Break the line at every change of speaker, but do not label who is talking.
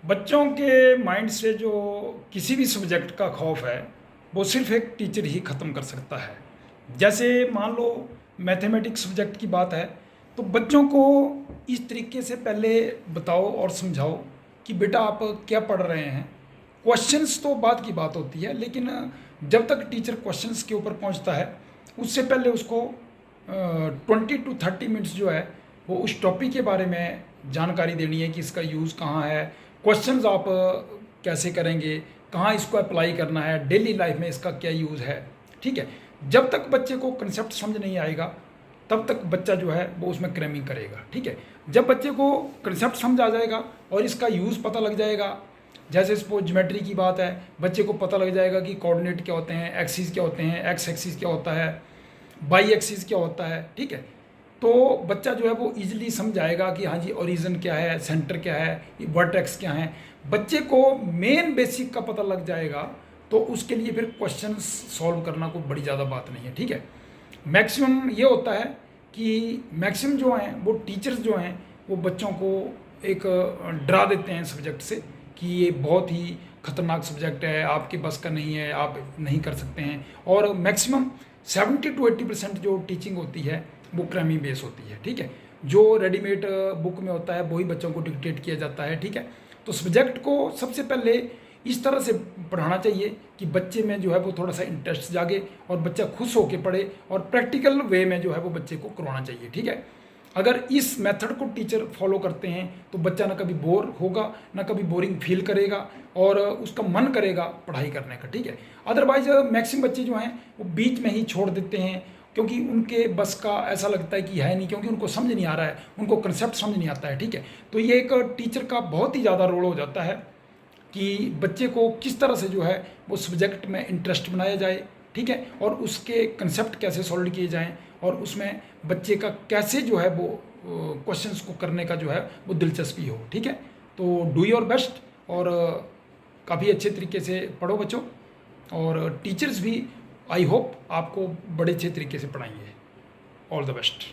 बच्चों के माइंड से जो किसी भी सब्जेक्ट का खौफ है वो सिर्फ एक टीचर ही ख़त्म कर सकता है। जैसे मान लो मैथमेटिक्स सब्जेक्ट की बात है, तो बच्चों को इस तरीके से पहले बताओ और समझाओ कि बेटा आप क्या पढ़ रहे हैं। क्वेश्चंस तो बाद की बात होती है, लेकिन जब तक टीचर क्वेश्चंस के ऊपर पहुंचता है उससे पहले उसको 20 to 30 मिनट्स जो है वो उस टॉपिक के बारे में जानकारी देनी है कि इसका यूज़ कहाँ है, क्वेश्चंस आप कैसे करेंगे, कहाँ इसको अप्लाई करना है, डेली लाइफ में इसका क्या यूज़ है। ठीक है, जब तक बच्चे को कंसेप्ट समझ नहीं आएगा तब तक बच्चा जो है वो उसमें क्रैमिंग करेगा। ठीक है, जब बच्चे को कंसेप्ट समझ आ जाएगा और इसका यूज़ पता लग जाएगा, जैसे सपोज ज्योमेट्री की बात है, बच्चे को पता लग जाएगा कि कोऑर्डिनेट क्या होते हैं, एक्सिस क्या होते हैं, एक्स एक्सिस क्या होता है, बाई एक्सिस क्या होता है। ठीक है, तो बच्चा जो है वो इजीली समझ आएगा कि हाँ जी ओरिजिन क्या है, सेंटर क्या है, वर्टेक्स क्या है। बच्चे को मेन बेसिक का पता लग जाएगा तो उसके लिए फिर क्वेश्चंस सॉल्व करना कोई बड़ी ज़्यादा बात नहीं है। ठीक है, मैक्सिमम ये होता है कि मैक्सिमम जो हैं वो टीचर्स जो हैं वो बच्चों को एक डरा देते हैं सब्जेक्ट से कि ये बहुत ही खतरनाक सब्जेक्ट है, आपके बस का नहीं है, आप नहीं कर सकते हैं। और मैक्सिमम 70 to 80% जो टीचिंग होती है वो क्रैमी बेस होती है। ठीक है, जो रेडीमेड बुक में होता है वही बच्चों को डिक्टेट किया जाता है। ठीक है, तो सब्जेक्ट को सबसे पहले इस तरह से पढ़ाना चाहिए कि बच्चे में जो है वो थोड़ा सा इंटरेस्ट जागे और बच्चा खुश होकर पढ़े और प्रैक्टिकल वे में जो है वो बच्चे को करवाना चाहिए। ठीक है, अगर इस मेथड को टीचर फॉलो करते हैं तो बच्चा ना कभी बोर होगा, ना कभी बोरिंग फील करेगा और उसका मन करेगा पढ़ाई करने का। ठीक है, अदरवाइज मैक्सिमम बच्चे जो हैं वो बीच में ही छोड़ देते हैं क्योंकि उनके बस का ऐसा लगता है कि है नहीं, क्योंकि उनको समझ नहीं आ रहा है, उनको कंसेप्ट समझ नहीं आता है। ठीक है, तो ये एक टीचर का बहुत ही ज़्यादा रोल हो जाता है कि बच्चे को किस तरह से जो है वो सब्जेक्ट में इंटरेस्ट बनाया जाए। ठीक है, और उसके कंसेप्ट कैसे सॉल्व किए जाएं और उसमें बच्चे का कैसे जो है वो क्वेश्चंस को करने का जो है वो दिलचस्पी हो। ठीक है, तो डू योर बेस्ट और काफ़ी अच्छे तरीके से पढ़ो बच्चों, और टीचर्स भी आई होप आपको बड़े अच्छे तरीके से पढ़ाएंगे। All the best.